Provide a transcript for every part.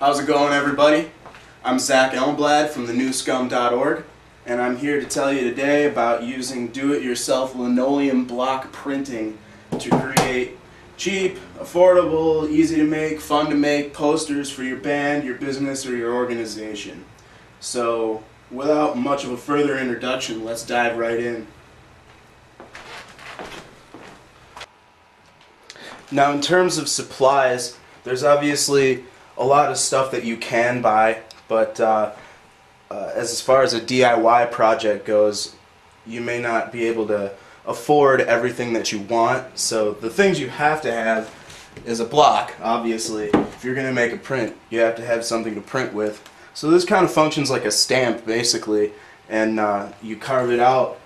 How's it going, everybody? I'm Zach Elmblad from the new Scum.org, and I'm here to tell you today about using do-it-yourself linoleum block printing to create cheap, affordable, easy to make, fun to make posters for your band, your business, or your organization. So, without much of a further introduction, let's dive right in. Now, in terms of supplies, there's obviously a lot of stuff that you can buy, but as far as a DIY project goes, you may not be able to afford everything that you want. So the things you have to have is a block, obviously. If you're going to make a print, you have to have something to print with. So this kind of functions like a stamp, basically, and you carve it out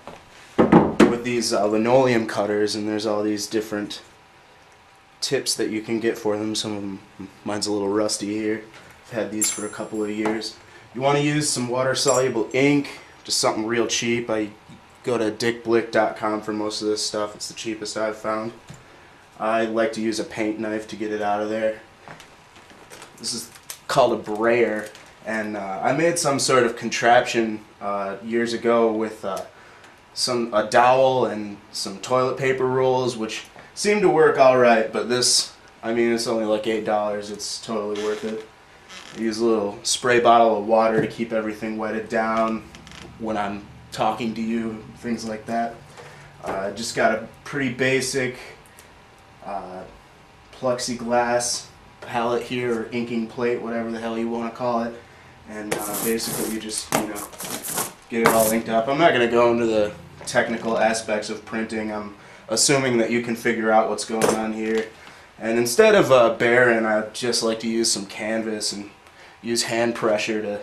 with these linoleum cutters, and there's all these different tips that you can get for them. Some of them, mine's a little rusty here. I've had these for a couple of years. You want to use some water-soluble ink, just something real cheap. I go to dickblick.com for most of this stuff. It's the cheapest I've found. I like to use a paint knife to get it out of there. This is called a brayer, and I made some sort of contraption years ago with a dowel and some toilet paper rolls, which seemed to work alright, but this, I mean, it's only like $8. It's totally worth it. I use a little spray bottle of water to keep everything wetted down when I'm talking to you, things like that. Just got a pretty basic plexiglass palette here, or inking plate, whatever the hell you want to call it, and basically you just, get it all inked up. I'm not going to go into the technical aspects of printing. I'm assuming that you can figure out what's going on here. And instead of barren, I just like to use some canvas and use hand pressure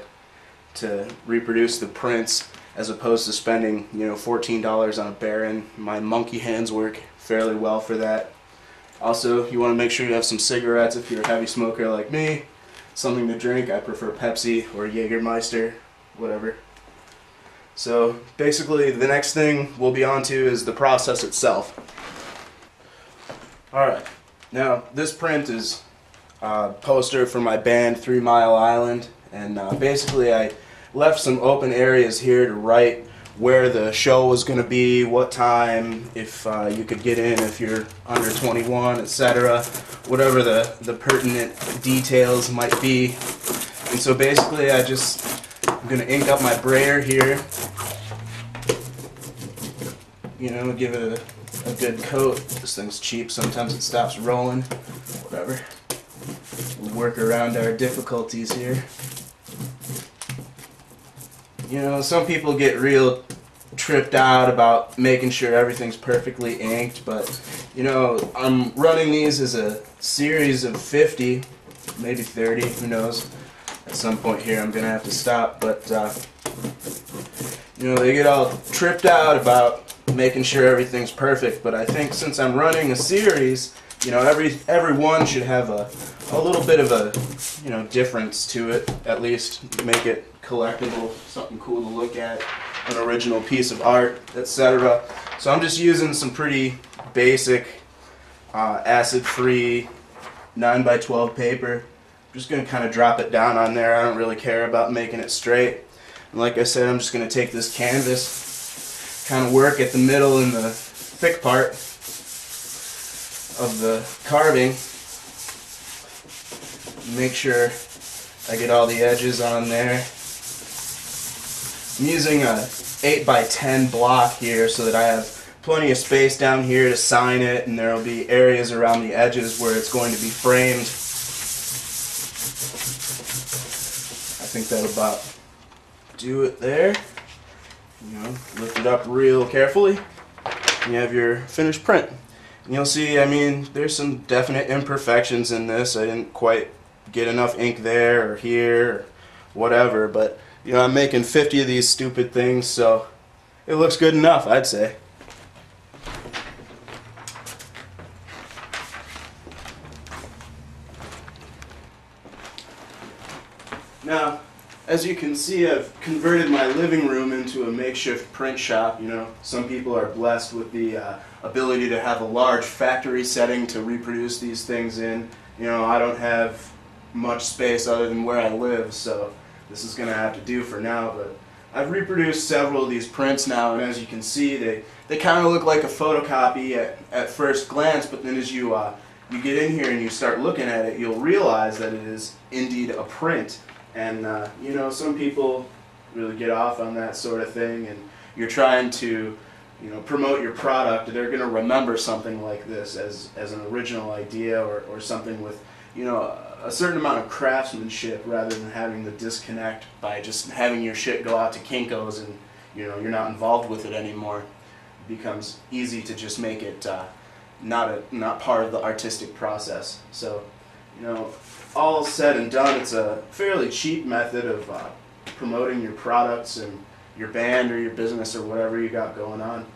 to reproduce the prints, as opposed to spending $14 on a barren. My monkey hands work fairly well for that. Also, you want to make sure you have some cigarettes if you're a heavy smoker like me. Something to drink. I prefer Pepsi or Jägermeister, whatever. So basically the next thing we'll be on to is the process itself. Alright, now this print is a poster for my band 3 Mile Island, and basically I left some open areas here to write where the show was going to be, what time, if you could get in if you're under 21, etc. Whatever the pertinent details might be. And so basically I'm going to ink up my brayer here, give it a good coat. This thing's cheap, sometimes it stops rolling, whatever. We'll work around our difficulties here. Some people get real tripped out about making sure everything's perfectly inked, but I'm running these as a series of 50, maybe 30, who knows. At some point here I'm going to have to stop, but they get all tripped out about making sure everything's perfect. But I think since I'm running a series, every one should have a little bit of a difference to it, at least make it collectible, something cool to look at, an original piece of art, etc. So I'm just using some pretty basic acid-free 9x12 paper. I'm just going to kind of drop it down on there. I don't really care about making it straight. And like I said, I'm just going to take this canvas, kind of work at the middle and the thick part of the carving. Make sure I get all the edges on there. I'm using a 8x10 block here so that I have plenty of space down here to sign it, and there will be areas around the edges where it's going to be framed. I think that'll about do it there. Lift it up real carefully, and you have your finished print. And you'll see, there's some definite imperfections in this. I didn't quite get enough ink there or here or whatever, but I'm making 50 of these stupid things, so it looks good enough, I'd say. Now, as you can see, I've converted my living room into a makeshift print shop. Some people are blessed with the ability to have a large factory setting to reproduce these things in. I don't have much space other than where I live, so this is going to have to do for now. But I've reproduced several of these prints now, and as you can see, they kind of look like a photocopy at first glance, but then as you get in here and you start looking at it, you'll realize that it is indeed a print. And you know, some people really get off on that sort of thing, and you're trying to, you know, promote your product, they're going to remember something like this as an original idea, or something with, you know, a certain amount of craftsmanship, rather than having the disconnect by just having your shit go out to Kinko's and, you know, you're not involved with it anymore. It becomes easy to just make it not part of the artistic process. So, you know, all said and done, it's a fairly cheap method of promoting your products and your band or your business or whatever you got going on.